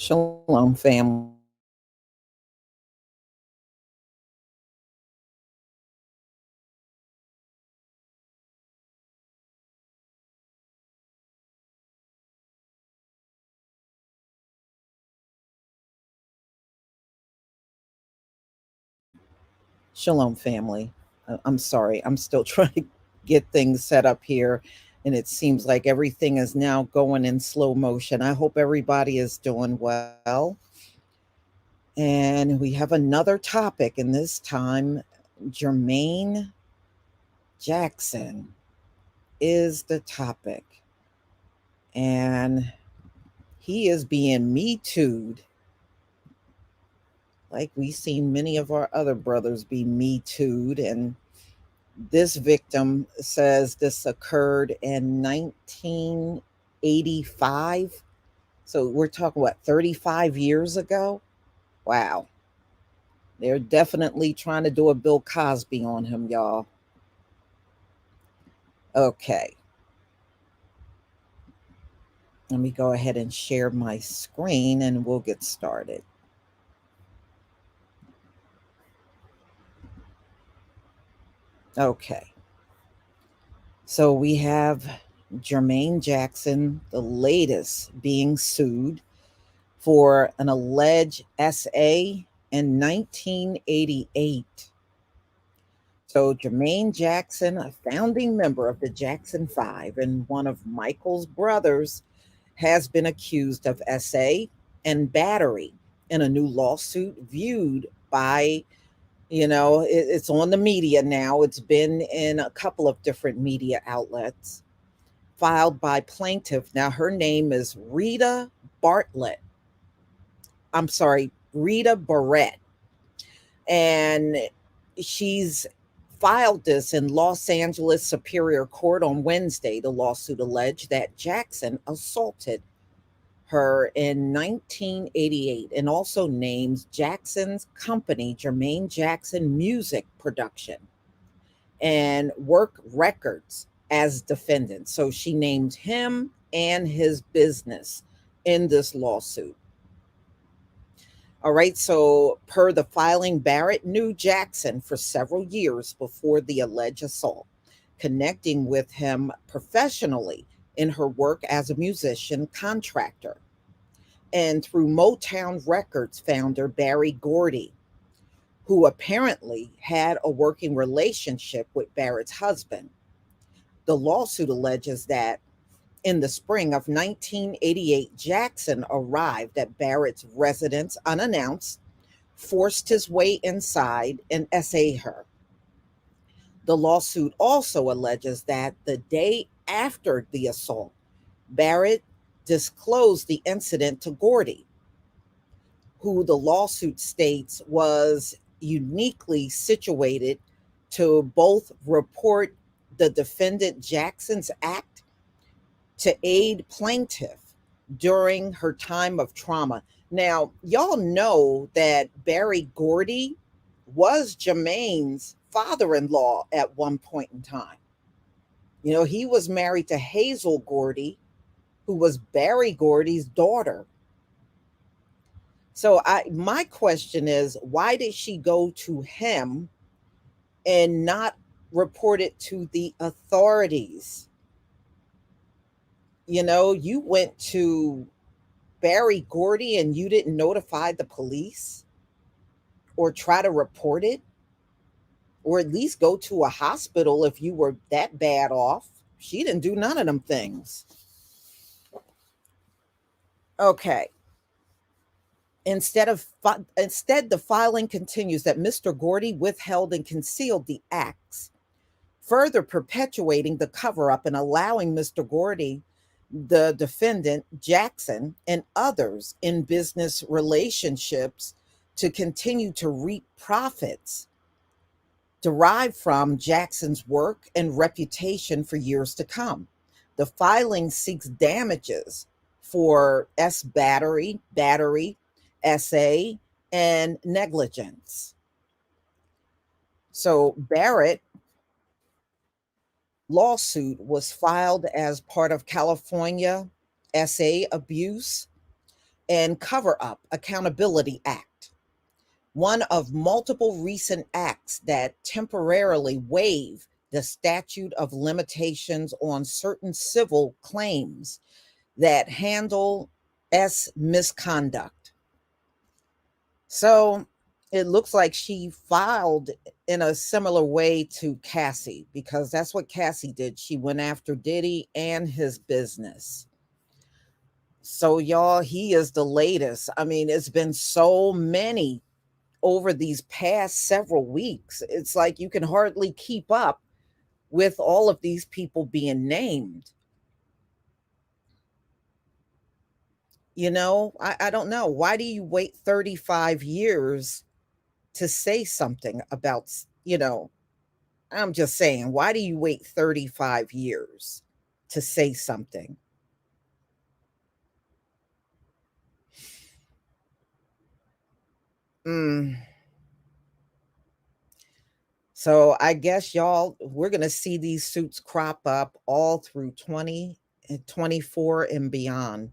Shalom, family. Shalom, family. I'm sorry. I'm still trying to get things set up here, and it seems like everything is now going in slow motion. I hope everybody is doing well. And we have another topic, and this time, Jermaine Jackson is the topic. And he is being Me Too'd, like we've seen many of our other brothers be Me Too'd. And this victim says this occurred in 1985. So we're talking, what, 35 years ago? Wow. They're definitely trying to do a Bill Cosby on him, y'all. Okay. Let me go ahead and share my screen and we'll get started. Okay. So we have Jermaine Jackson, the latest, being sued for an alleged SA in 1988. So Jermaine Jackson, a founding member of the Jackson Five and one of Michael's brothers, has been accused of SA and battery in a new lawsuit viewed by, it's on the media now. It's been in a couple of different media outlets, filed by plaintiff. Now, her name is Rita Bartlett. I'm sorry, Rita Barrett. And she's filed this in Los Angeles Superior Court on Wednesday. The lawsuit alleged that Jackson assaulted her in 1988 and also names Jackson's company, Jermaine Jackson Music Production, and Work Records as defendants. So she named him and his business in this lawsuit. All right, so per the filing, Barrett knew Jackson for several years before the alleged assault, connecting with him professionally in her work as a musician contractor. And through Motown Records founder Barry Gordy, who apparently had a working relationship with Barrett's husband. The lawsuit alleges that in the spring of 1988, Jackson arrived at Barrett's residence unannounced, forced his way inside, and essayed her. The lawsuit also alleges that the day after the assault, Barrett disclosed the incident to Gordy, who the lawsuit states was uniquely situated to both report the defendant Jackson's act to aid plaintiff during her time of trauma. Now, y'all know that Barry Gordy was Jermaine's father-in-law at one point in time. You know, he was married to Hazel Gordy, who was Barry Gordy's daughter. So my question is, why did she go to him and not report it to the authorities? You know, you went to Barry Gordy and you didn't notify the police or try to report it or at least go to a hospital if you were that bad off. She didn't do none of them things. Okay. Instead, the filing continues that Mr. Gordy withheld and concealed the acts, further perpetuating the cover up and allowing Mr. Gordy, the defendant, Jackson, and others in business relationships to continue to reap profits derived from Jackson's work and reputation for years to come. The filing seeks damages for battery, SA, and negligence. So Barrett lawsuit was filed as part of California SA Abuse and Cover Up Accountability Act, one of multiple recent acts that temporarily waive the statute of limitations on certain civil claims that handle S misconduct. So it looks like she filed in a similar way to Cassie because that's what Cassie did. She went after Diddy and his business. So, y'all, he is the latest. I mean, it's been so many over these past several weeks. It's like you can hardly keep up with all of these people being named. You know, I don't know. Why do you wait 35 years to say something about, I'm just saying, why do you wait 35 years to say something? Mm. So I guess y'all, we're going to see these suits crop up all through 2024 and beyond.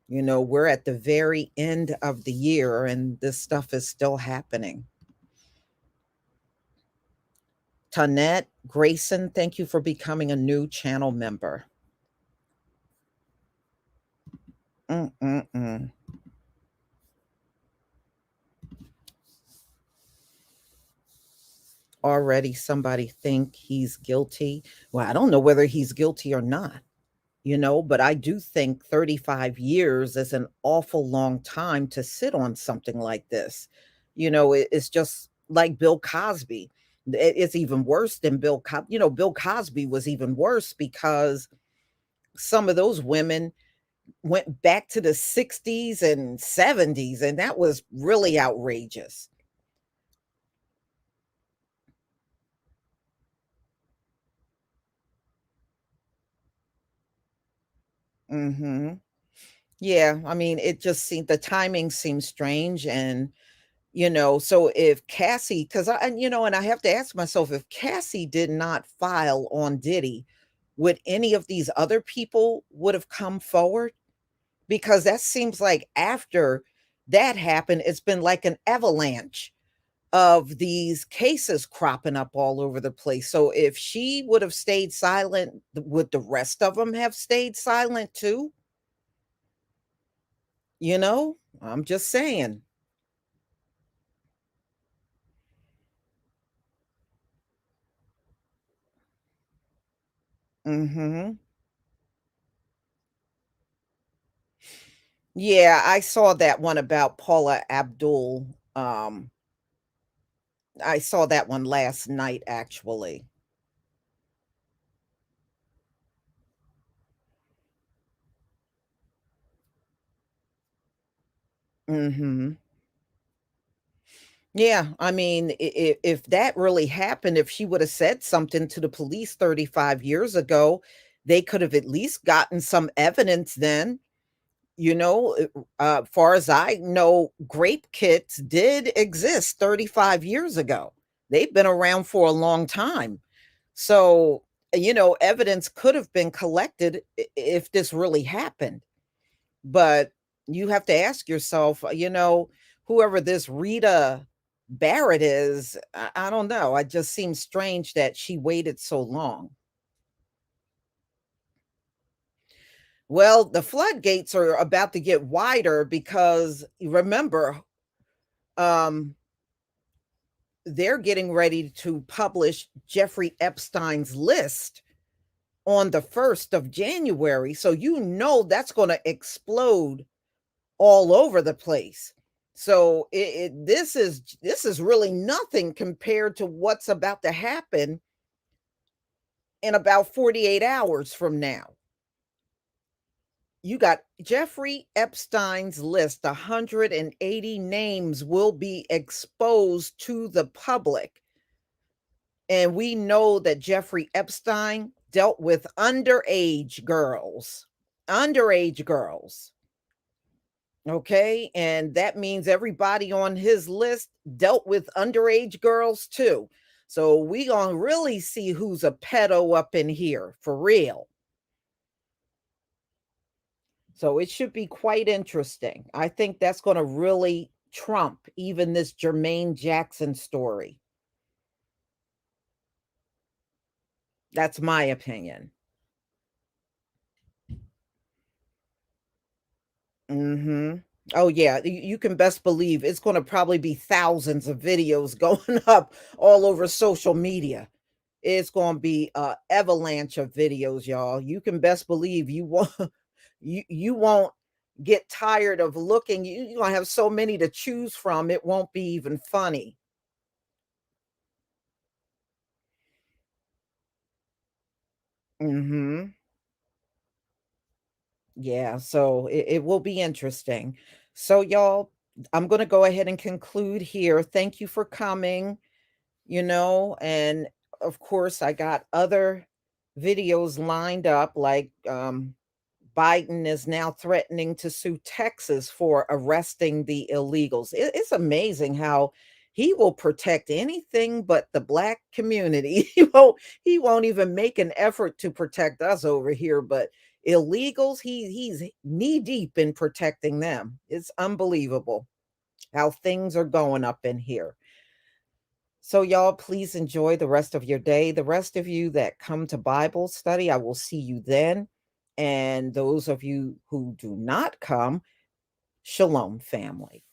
You know, we're at the very end of the year and this stuff is still happening. Tonette Grayson, thank you for becoming a new channel member. Mm-mm-mm. Already somebody think he's guilty. Well, I don't know whether he's guilty or not, but I do think 35 years is an awful long time to sit on something like this. It's just like Bill Cosby. It's even worse than Bill Cosby. Bill Cosby was even worse because some of those women went back to the 60s and 70s, and that was really outrageous. Hmm. Yeah, I mean, it just seemed the timing seems strange. And, so if Cassie, because and I have to ask myself, if Cassie did not file on Diddy, would any of these other people would have come forward? Because that seems like after that happened, it's been like an avalanche of these cases cropping up all over the place. So if she would have stayed silent, would the rest of them have stayed silent too? I'm just saying. Mhm. Yeah, I saw that one about Paula Abdul. I saw that one last night, actually. Mhm. Yeah, I mean, if that really happened, if she would have said something to the police 35 years ago, they could have at least gotten some evidence then. Far as I know, grape kits did exist 35 years ago. They've been around for a long time. So, evidence could have been collected if this really happened. But you have to ask yourself, whoever this Rita Barrett is, I don't know. It just seems strange that she waited so long. Well, the floodgates are about to get wider because remember, um, they're getting ready to publish Jeffrey Epstein's list on the 1st of January. So that's going to explode all over the place. So this is really nothing compared to what's about to happen in about 48 hours from now. You got Jeffrey Epstein's list, 180 names will be exposed to the public. And we know that Jeffrey Epstein dealt with underage girls. Underage girls. Okay. And that means everybody on his list dealt with underage girls too. So we gonna really see who's a pedo up in here for real. So it should be quite interesting. I think that's going to really trump even this Jermaine Jackson story. That's my opinion. Mhm. Oh yeah, you can best believe it's going to probably be thousands of videos going up all over social media. It's going to be a avalanche of videos, y'all. You can best believe you won't you won't get tired of looking. You're going to have so many to choose from. It won't be even funny. Mhm. Yeah, so it will be interesting. So, y'all, I'm going to go ahead and conclude here. Thank you for coming, and of course, I got other videos lined up, like Biden is now threatening to sue Texas for arresting the illegals. It's amazing how he will protect anything but the black community. He won't even make an effort to protect us over here, but illegals, he's knee deep in protecting them. It's unbelievable how things are going up in here. So, y'all, please enjoy the rest of your day. The rest of you that come to Bible study, I will see you then. And those of you who do not come, shalom, family.